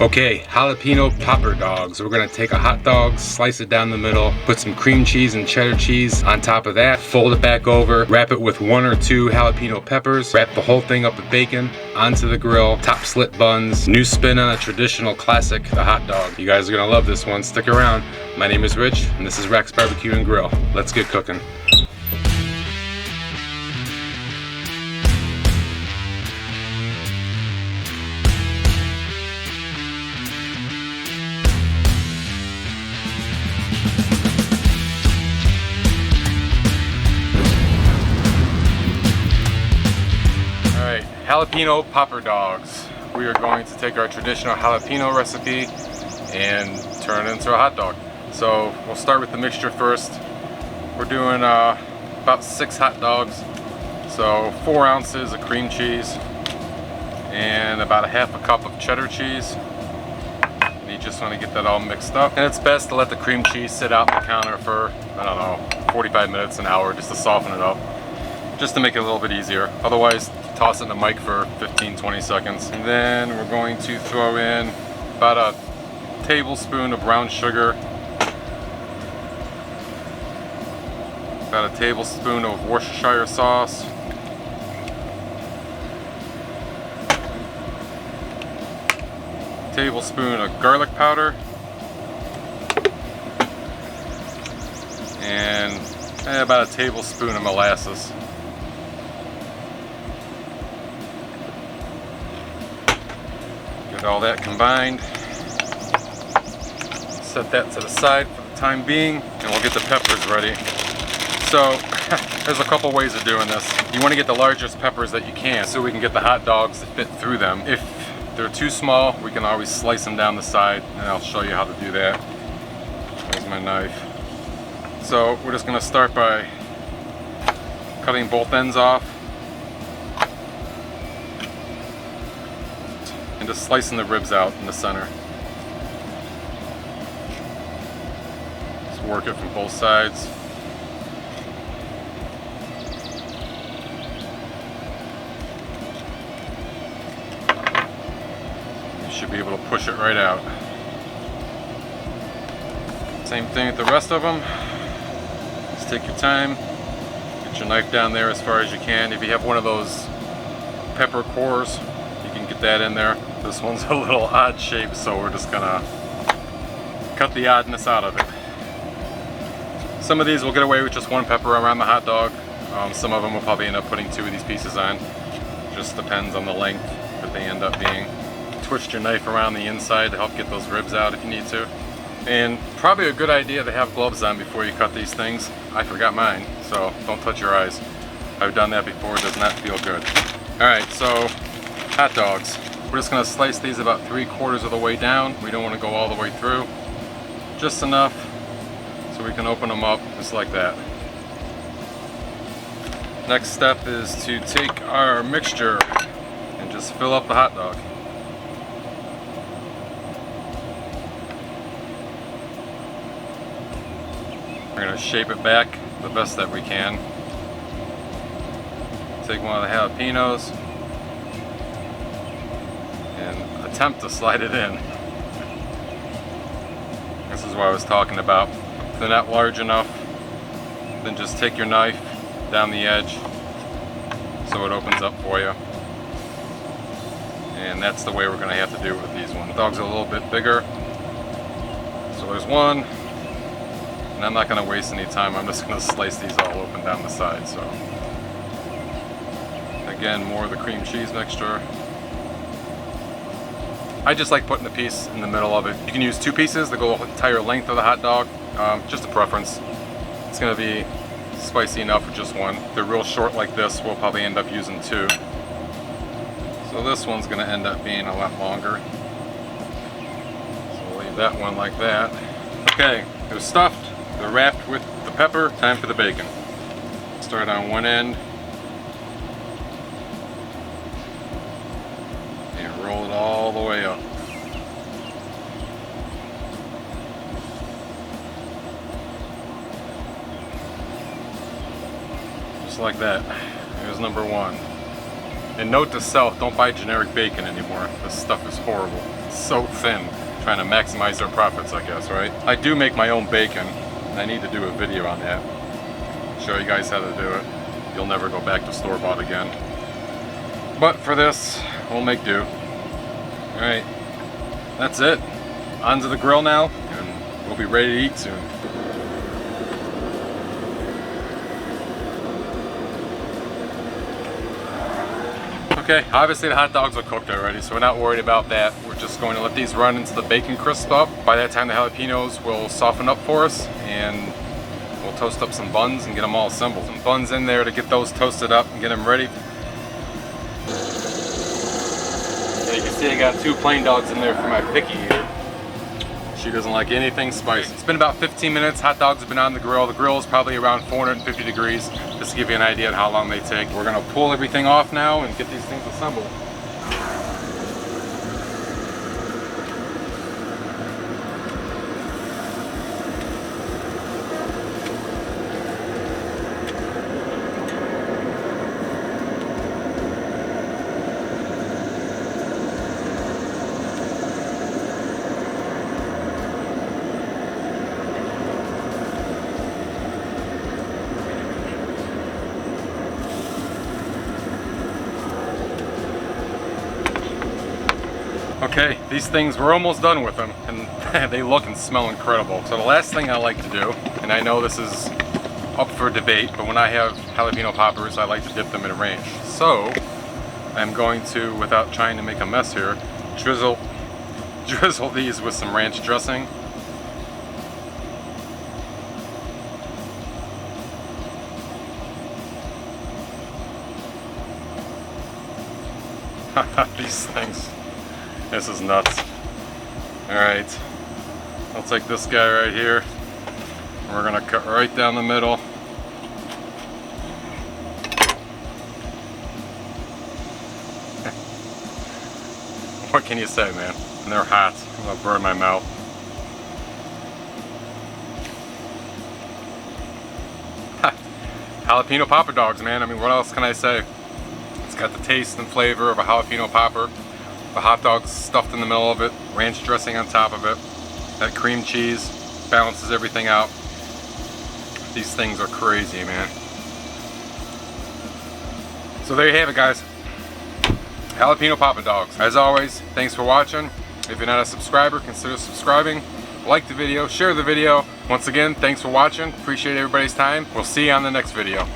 Okay, jalapeno popper dogs. We're gonna take a hot dog, slice it down the middle, put some cream cheese and cheddar cheese on top of that, fold it back over, wrap it with 1 or 2 jalapeno peppers, wrap the whole thing up with bacon, onto the grill, top slit buns, new spin on a traditional classic, the hot dog. You guys are gonna love this one, stick around. My name is Rich, and this is RACZ Barbecue and Grill. Let's get cooking. Jalapeno popper dogs. We are going to take our traditional jalapeno recipe and turn it into a hot dog. So we'll start with the mixture first. We're doing about 6 hot dogs. So 4 ounces of cream cheese and about 1/2 cup of cheddar cheese. And you just want to get that all mixed up. And it's best to let the cream cheese sit out on the counter for, I don't know, 45 minutes, an hour, just to soften it up. Just to make it a little bit easier. Otherwise, toss it in the mic for 15-20 seconds. And then we're going to throw in about a tablespoon of brown sugar, about a tablespoon of Worcestershire sauce, a tablespoon of garlic powder, and about a tablespoon of molasses. Get all that combined. Set that to the side for the time being, and we'll get the peppers ready. So there's a couple ways of doing this. You want to get the largest peppers that you can so we can get the hot dogs to fit through them. If they're too small, we can always slice them down the side, and I'll show you how to do that. There's my knife. So we're just going to start by cutting both ends off and just slicing the ribs out in the center. Just work it from both sides. You should be able to push it right out. Same thing with the rest of them. Just take your time. Get your knife down there as far as you can. If you have one of those pepper cores, you can get that in there. This one's a little odd shape, so we're just gonna cut the oddness out of it. Some of these will get away with just 1 pepper around the hot dog. Some of them will probably end up putting 2 of these pieces on. Just depends on the length that they end up being. Twist your knife around the inside to help get those ribs out if you need to. And probably a good idea to have gloves on before you cut these things. I forgot mine, so don't touch your eyes. I've done that before, it does not feel good. Alright, so hot dogs. We're just going to slice these about 3/4 of the way down. We don't want to go all the way through. Just enough so we can open them up just like that. Next step is to take our mixture and just fill up the hot dog. We're going to shape it back the best that we can. Take one of the jalapenos and attempt to slide it in. This is what I was talking about. If they're not large enough, then just take your knife down the edge so it opens up for you. And that's the way we're going to have to do it with these ones. The dogs are a little bit bigger. So there's one. And I'm not going to waste any time. I'm just going to slice these all open down the side. So again, more of the cream cheese mixture. I just like putting a piece in the middle of it. You can use 2 pieces to go the entire length of the hot dog. Just a preference. It's going to be spicy enough with just 1. If they're real short like this, we'll probably end up using 2. So this one's going to end up being a lot longer. So we'll leave that one like that. Okay, they're stuffed. They're wrapped with the pepper. Time for the bacon. Start on one end. And roll it all the way up. Just like that. Here's number 1. And note to self, don't buy generic bacon anymore. This stuff is horrible. It's so thin. Trying to maximize their profits, I guess, right? I do make my own bacon, and I need to do a video on that. Show you guys how to do it. You'll never go back to store-bought again. But for this, we'll make do. Alright, that's it. Onto the grill now, and we'll be ready to eat soon. Okay, obviously the hot dogs are cooked already, so we're not worried about that. We're just going to let these run until the bacon crisp up. By that time the jalapenos will soften up for us, and we'll toast up some buns and get them all assembled. Some buns in there to get those toasted up and get them ready. So you can see I got 2 plain dogs in there for my picky eater. She doesn't like anything spicy. It's been about 15 minutes. Hot dogs have been on the grill. The grill is probably around 450 degrees, just to give you an idea of how long they take. We're gonna pull everything off now and get these things assembled. Okay, these things, we're almost done with them, and they look and smell incredible. So the last thing I like to do, and I know this is up for debate, but when I have jalapeno poppers, I like to dip them in ranch. So I'm going to, without trying to make a mess here, drizzle these with some ranch dressing. These things. This is nuts. Alright, I'll take this guy right here. We're gonna cut right down the middle. What can you say, man? And they're hot. I'm gonna burn my mouth. Jalapeno popper dogs, man. I mean, what else can I say? It's got the taste and flavor of a jalapeno popper. The hot dogs stuffed in the middle of it, ranch dressing on top of it. That cream cheese balances everything out. These things are crazy, man. So there you have it, guys. Jalapeno popper dogs. As always, thanks for watching. If you're not a subscriber, consider subscribing. Like the video, share the video. Once again, thanks for watching. Appreciate everybody's time. We'll see you on the next video.